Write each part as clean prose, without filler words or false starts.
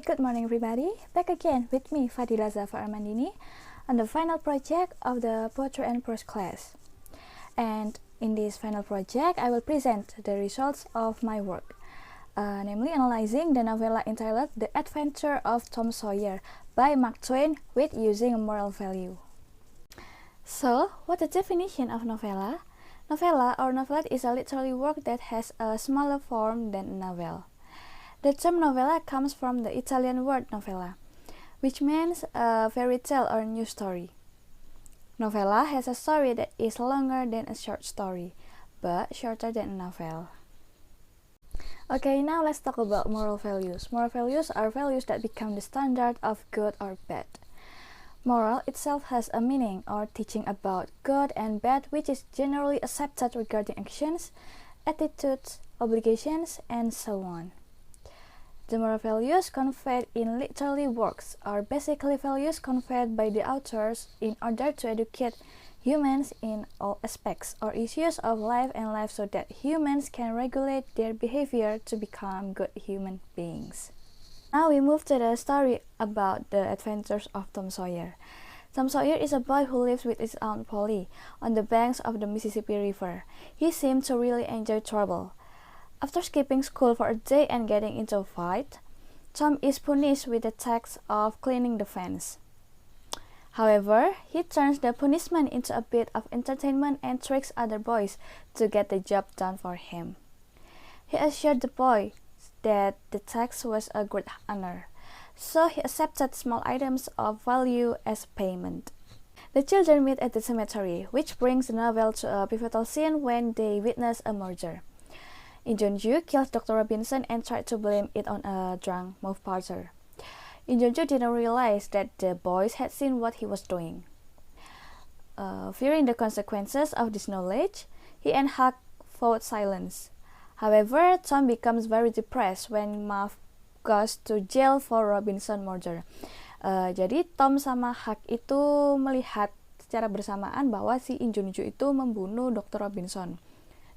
Hi, good morning everybody. Back again with me, Fadilla Zafa Armandini, on the final project of the Poetry and Prose class. And in this final project, I will present the results of my work, namely analyzing the novella entitled The Adventure of Tom Sawyer by Mark Twain with using a moral value. So, what's the definition of novella? Novella or novelette is a literary work that has a smaller form than a novel. The term novella comes from the Italian word novella, which means a fairy tale or new story. Novella has a story that is longer than a short story, but shorter than a novel. Okay, now let's talk about moral values. Moral values are values that become the standard of good or bad. Moral itself has a meaning or teaching about good and bad, which is generally accepted regarding actions, attitudes, obligations, and so on. The moral values conveyed in literary works are basically values conveyed by the authors in order to educate humans in all aspects or issues of life and life so that humans can regulate their behavior to become good human beings. Now we move to the story about the Adventures of Tom Sawyer. Tom Sawyer is a boy who lives with his Aunt Polly on the banks of the Mississippi River. He seemed to really enjoy trouble. After skipping school for a day and getting into a fight, Tom is punished with the task of cleaning the fence. However, he turns the punishment into a bit of entertainment and tricks other boys to get the job done for him. He assured the boy that the task was a great honor, so he accepted small items of value as payment. The children meet at the cemetery, which brings the novel to a pivotal scene when they witness a murder. Injunju kills Dr. Robinson and tried to blame it on a drunk mouth parser. Injunju didn't realize that the boys had seen what he was doing. Fearing the consequences of this knowledge, he and Huck fought silence. However, Tom becomes very depressed when Muff goes to jail for Robinson murder. Jadi Tom sama Huck itu melihat secara bersamaan bahwa si Injunju itu membunuh Dr. Robinson.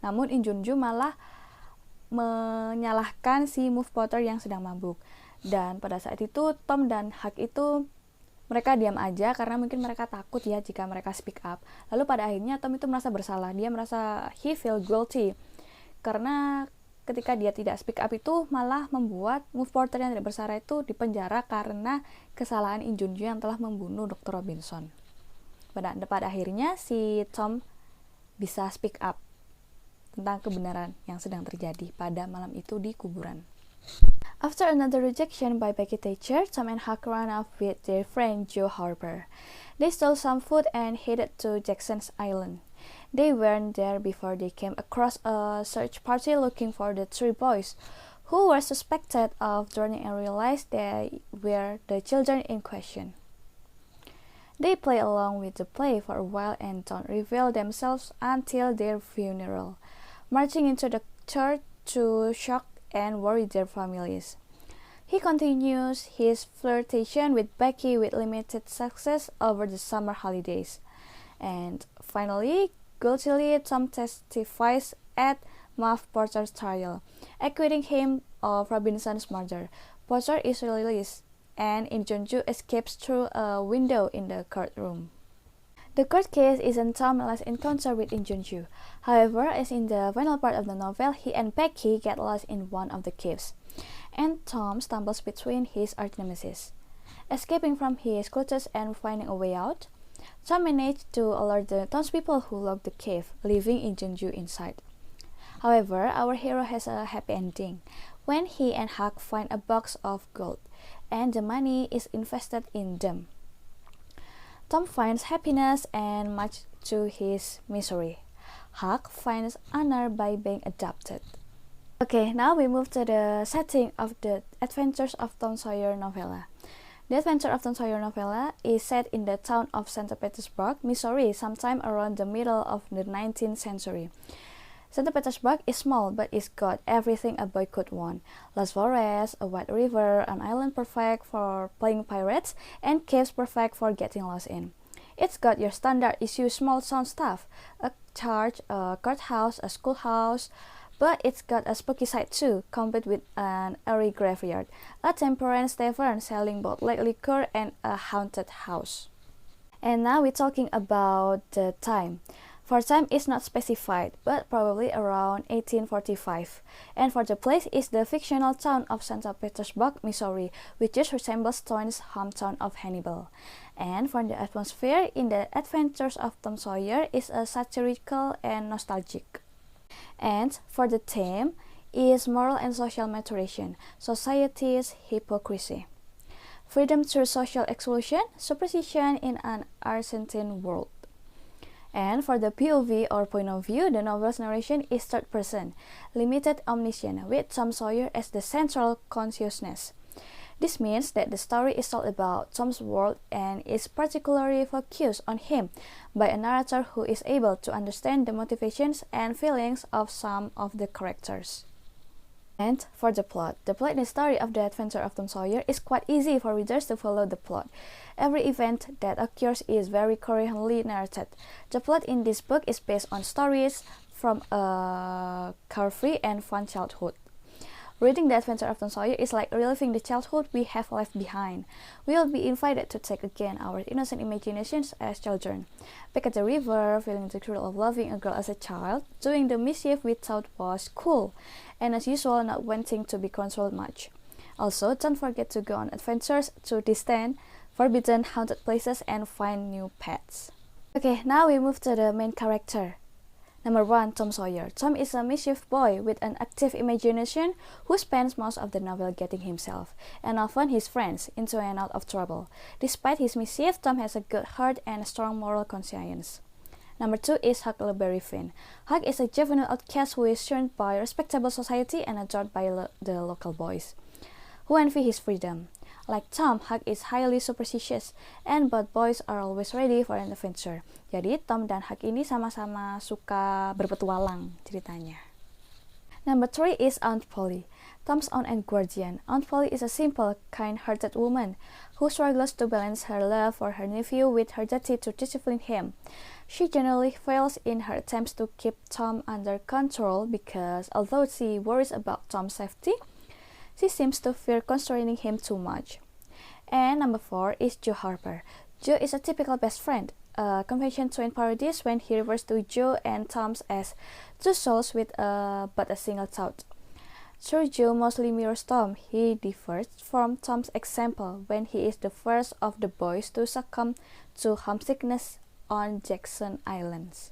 Namun Injunju malah menyalahkan si Move Potter yang sedang mabuk. Dan pada saat itu Tom dan Huck itu mereka diam aja karena mungkin mereka takut ya jika mereka speak up. Lalu pada akhirnya Tom itu merasa bersalah. Dia merasa he feel guilty karena ketika dia tidak speak up itu malah membuat Move Potter yang tidak bersalah itu dipenjara karena kesalahan Injunju yang telah membunuh Dr. Robinson. Pada akhirnya si Tom bisa speak up tentang kebenaran yang sedang terjadi pada malam itu di kuburan. After another rejection by Becky Thatcher, Tom and Huck ran off with their friend Joe Harper. They stole some food and headed to Jackson's Island. They weren't there before they came across a search party looking for the three boys who were suspected of drowning and realized they were the children in question. They play along with the play for a while and don't reveal themselves until their funeral, marching into the church to shock and worry their families. He continues his flirtation with Becky with limited success over the summer holidays. And finally, guiltily, Tom testifies at Muff Porter's trial, acquitting him of Robinson's murder. Porter is released, and Injunju escapes through a window in the courtroom. The court case isn't Tom's last encounter with Injunju. However, as in the final part of the novel, he and Becky get lost in one of the caves, and Tom stumbles between his arch-nemesis. Escaping from his clutches and finding a way out, Tom managed to alert the townspeople who locked the cave, leaving Injunju inside. However, our hero has a happy ending when he and Huck find a box of gold, and the money is invested in them. Tom finds happiness and much to his misery. Huck finds honor by being adopted. Okay, now we move to the setting of the Adventures of Tom Sawyer novella. The Adventure of Tom Sawyer novella is set in the town of St. Petersburg, Missouri, sometime around the middle of the 19th century. St. Petersburg is small, but it's got everything a boy could want. Large forest, a wide river, an island perfect for playing pirates, and caves perfect for getting lost in. It's got your standard issue small town stuff, a church, a courthouse, a schoolhouse, But it's got a spooky side too, complete with an airy graveyard, a temperance tavern selling both liquor and a haunted house. And now we're talking about the time. For time is not specified, but probably around 1845. And for the place is the fictional town of St. Petersburg, Missouri, which just resembles Twain's hometown of Hannibal. And for the atmosphere in the Adventures of Tom Sawyer is a satirical and nostalgic. And for the theme is moral and social maturation, society's hypocrisy. Freedom through social exclusion, superstition in an Argentine world. And for the POV or point of view, the novel's narration is third person, limited omniscient, with Tom Sawyer as the central consciousness. This means that the story is told about Tom's world and is particularly focused on him by a narrator who is able to understand the motivations and feelings of some of the characters. And for the plot in the story of the Adventure of Tom Sawyer is quite easy for readers to follow the plot. Every event that occurs is very coherently narrated. The plot in this book is based on stories from a carefree and fun childhood. Reading The Adventure of Tom Sawyer is like reliving the childhood we have left behind. We will be invited to take again our innocent imaginations as children. Back at the river, feeling the thrill of loving a girl as a child, doing the mischief we thought was cool, and as usual not wanting to be controlled much. Also, don't forget to go on adventures to distant, forbidden, haunted places and find new pets. Okay, now we move to the main character. Number 1, Tom Sawyer. Tom is a mischief boy with an active imagination who spends most of the novel getting himself, and often his friends, into and out of trouble. Despite his mischief, Tom has a good heart and a strong moral conscience. Number 2 is Huckleberry Finn. Huck is a juvenile outcast who is shunned by respectable society and adored by the local boys, who envy his freedom. Like Tom, Huck is highly superstitious, and both boys are always ready for an adventure. Jadi Tom dan Huck ini sama-sama suka berpetualang ceritanya. Number 3 is Aunt Polly, Tom's aunt and guardian. Aunt Polly is a simple, kind-hearted woman who struggles to balance her love for her nephew with her duty to discipline him. She generally fails in her attempts to keep Tom under control because although she worries about Tom's safety, she seems to fear constraining him too much. And number 4 is Joe Harper. Joe is a typical best friend. A convention Twain parodies when he refers to Joe and Tom as two souls with but a single thought. Though Joe mostly mirrors Tom, he differs from Tom's example when he is the first of the boys to succumb to homesickness on Jackson Islands.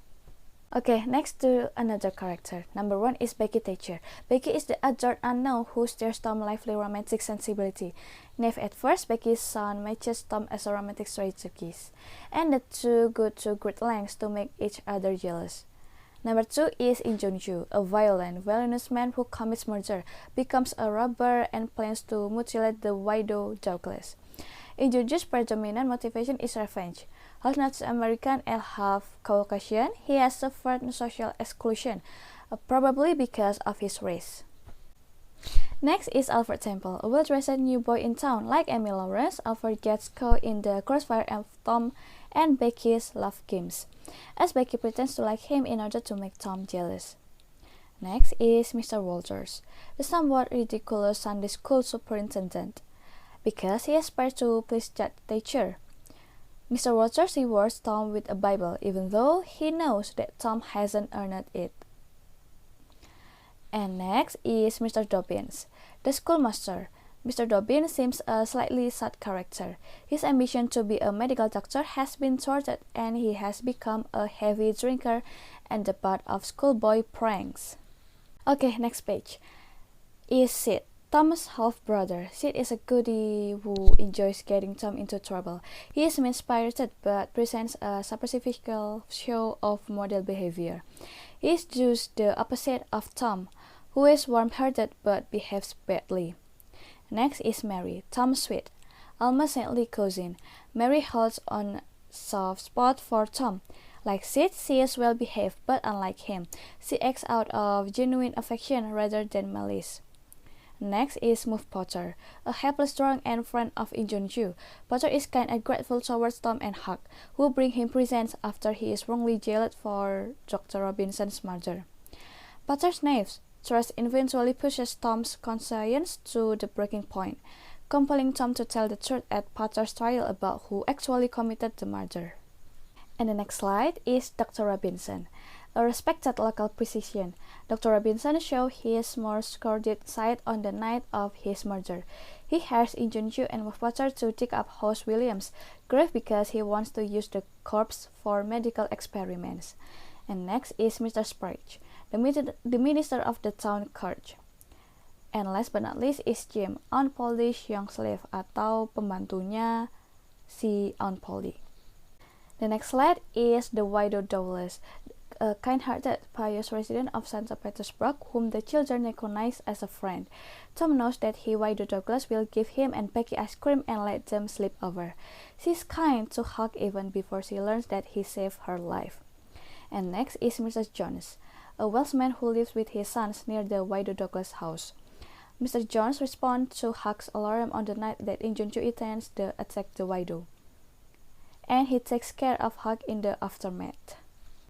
Okay, next to another character. Number 1 is Becky Thatcher. Becky is the adored unknown who shares Tom's lively romantic sensibility. Naive at first, Becky's son matches Tom as a romantic strategist, and the two go to great lengths to make each other jealous. Number 2 is Injunju, a violent, villainous man who commits murder, becomes a robber, and plans to mutilate the widow Douglas. Injunju's predominant motivation is revenge. Half Native American and half Caucasian, he has suffered social exclusion, probably because of his race. Next is Alfred Temple, a well-dressed new boy in town. Like Emmy Lawrence, Alfred gets caught in the crossfire of Tom and Becky's love games, as Becky pretends to like him in order to make Tom jealous. Next is Mr. Walters, the somewhat ridiculous Sunday school superintendent, because he aspires to please Judge Thatcher. Mr. Walters rewards Tom with a Bible, even though he knows that Tom hasn't earned it. And next is Mr. Dobbins, the schoolmaster. Mr. Dobbins seems a slightly sad character. His ambition to be a medical doctor has been thwarted, and he has become a heavy drinker and the butt of schoolboy pranks. Okay, next page is Sid, Tom's half-brother. Sid is a goody who enjoys getting Tom into trouble. He is mean-spirited but presents a superficial show of model behavior. He is just the opposite of Tom, who is warm-hearted but behaves badly. Next is Mary, Tom's sweet, almost saintly cousin. Mary holds on soft spot for Tom. Like Sid, she is well-behaved, but unlike him, she acts out of genuine affection rather than malice. Next is Move Potter, a helpless drunk and friend of Injunju. Potter is kind and grateful towards Tom and Huck, who bring him presents after he is wrongly jailed for Dr. Robinson's murder. Potter's naive, Trust eventually pushes Tom's conscience to the breaking point, compelling Tom to tell the truth at Potter's trial about who actually committed the murder. And the next slide is Dr. Robinson. A respected local physician, Dr. Robinson shows his more sordid side on the night of his murder. He hires Injunju and Potter to dig up House Williams' grave because he wants to use the corpse for medical experiments. And next is Mr. Sprague, the minister of the town church. And last but not least is Jim, Aunt Polly's young slave atau pembantunya si Aunt Polly. The next slide is the widow Douglas, a kind-hearted, pious resident of St. Petersburg whom the children recognize as a friend. Tom knows that widow Douglas will give him and Becky ice cream and let them sleep over. She's kind to Huck even before she learns that he saved her life. And next is Mrs. Jones, a Welshman who lives with his sons near the widow Douglas house. Mr. Jones responds to Huck's alarm on the night that Injunju intends to attack the widow, and he takes care of Huck in the aftermath.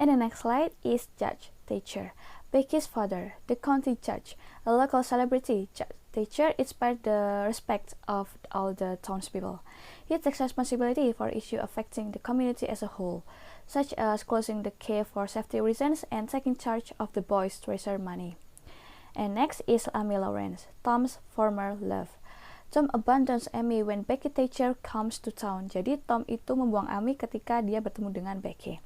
And the next slide is Judge Thatcher, Becky's father, the county judge, a local celebrity. Judge Thatcher inspired the respect of all the townspeople. He takes responsibility for issues affecting the community as a whole, such as closing the cave for safety reasons and taking charge of the boys' treasure money. And next is Amy Lawrence, Tom's former love. Tom abandons Amy when Becky Thatcher comes to town. Jadi Tom itu membuang Amy ketika dia bertemu dengan Becky.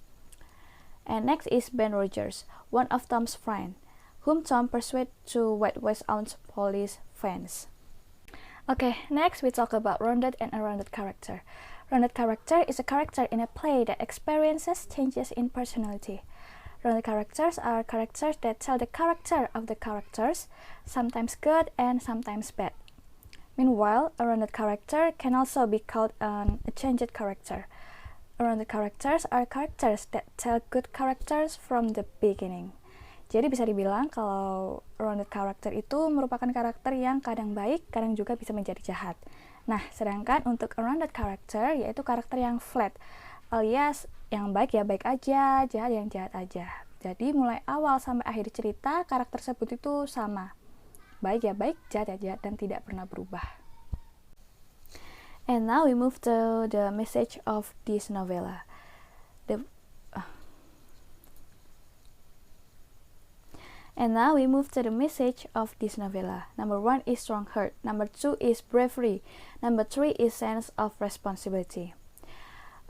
And next is Ben Rogers, one of Tom's friends, whom Tom persuades to wed West Aunt Polly's fans. Okay, next we talk about rounded and unrounded character. Rounded character is a character in a play that experiences changes in personality. Rounded characters are characters that tell the character of the characters, sometimes good and sometimes bad. Meanwhile, a rounded character can also be called a changed character. Rounded characters are characters that tell good characters from the beginning. Jadi bisa dibilang kalau rounded character itu merupakan karakter yang kadang baik, kadang juga bisa menjadi jahat. Nah, sedangkan untuk rounded character yaitu karakter yang flat, alias yang baik ya baik aja, jahat yang jahat aja. Jadi mulai awal sampai akhir cerita karakter tersebut itu sama. Baik ya baik, jahat ya jahat, dan tidak pernah berubah. And now we move to the message of this novella. Number 1 is strong heart. Number 2 is bravery. Number 3 is sense of responsibility.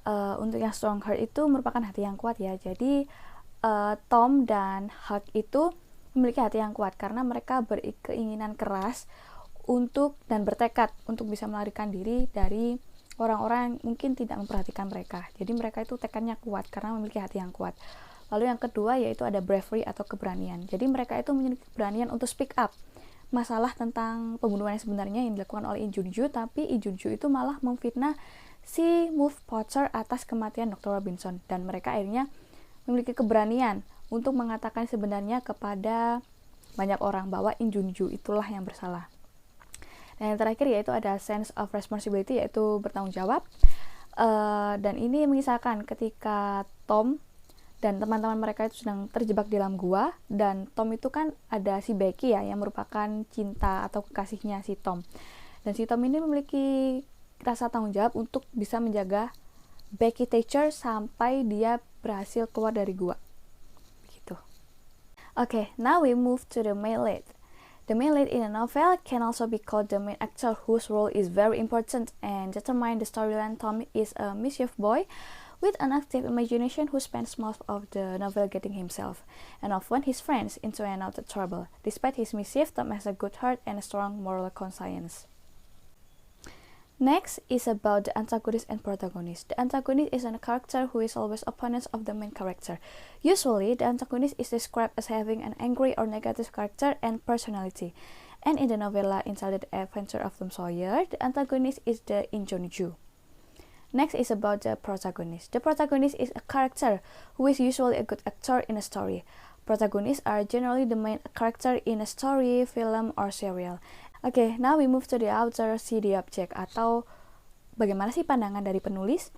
Untuk yang strong heart itu merupakan hati yang kuat ya. Jadi Tom dan Huck itu memiliki hati yang kuat karena mereka berkeinginan keras dan bertekad untuk bisa melarikan diri dari orang-orang yang mungkin tidak memperhatikan mereka. Jadi mereka itu tekadnya kuat karena memiliki hati yang kuat. Lalu yang kedua yaitu ada bravery atau keberanian. Jadi mereka itu memiliki keberanian untuk speak up masalah tentang pembunuhan yang sebenarnya yang dilakukan oleh Injunju, tapi Injunju itu malah memfitnah si Move Potter atas kematian Dr. Robinson, dan mereka akhirnya memiliki keberanian untuk mengatakan sebenarnya kepada banyak orang bahwa Injunju itulah yang bersalah. Dan yang terakhir yaitu ada sense of responsibility, yaitu bertanggung jawab. Dan ini mengisahkan ketika Tom dan teman-teman mereka itu sedang terjebak di dalam gua, dan Tom itu kan ada si Becky ya yang merupakan cinta atau kekasihnya si Tom. Dan si Tom ini memiliki rasa tanggung jawab untuk bisa menjaga Becky Thatcher sampai dia berhasil keluar dari gua. Begitu. Okay, now we move to the main lead. The main lead in a novel can also be called the main actor, whose role is very important and determine the storyline. Tom is a mischief boy with an active imagination who spends most of the novel getting himself and often his friends into and out of trouble. Despite his mischief, Tom has a good heart and a strong moral conscience. Next is about the antagonist and protagonist. The antagonist is a character who is always opponent of the main character. Usually, the antagonist is described as having an angry or negative character and personality. And in the novella entitled Adventure of Tom Sawyer, the antagonist is the Injunju. Next is about the protagonist. The protagonist is a character who is usually a good actor in a story. Protagonists are generally the main character in a story, film, or serial. Okay, now we move to the author see the object, atau bagaimana sih pandangan dari penulis.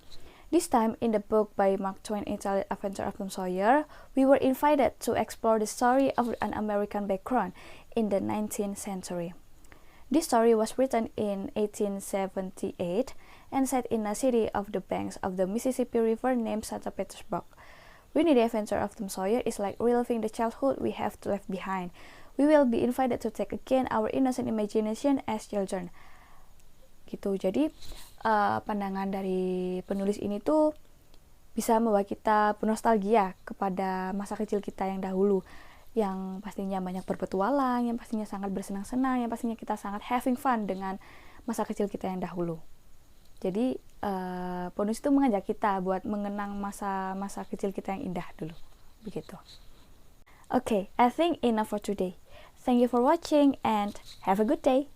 This time, in the book by Mark Twain entitled Adventure of Tom Sawyer, we were invited to explore the story of an American background in the 19th century. This story was written in 1878 and set in a city of the banks of the Mississippi River named St. Petersburg. Reading the Adventure of Tom Sawyer is like reliving the childhood we have left behind. We will be invited to take again our innocent imagination as children. Gitu. Jadi pandangan dari penulis ini tuh bisa membawa kita bernostalgia kepada masa kecil kita yang dahulu, yang pastinya banyak berpetualang, yang pastinya sangat bersenang-senang, yang pastinya kita sangat having fun dengan masa kecil kita yang dahulu. Jadi penulis itu mengajak kita buat mengenang masa kecil kita yang indah dulu, begitu. Okay, I think enough for today. Thank you for watching and have a good day.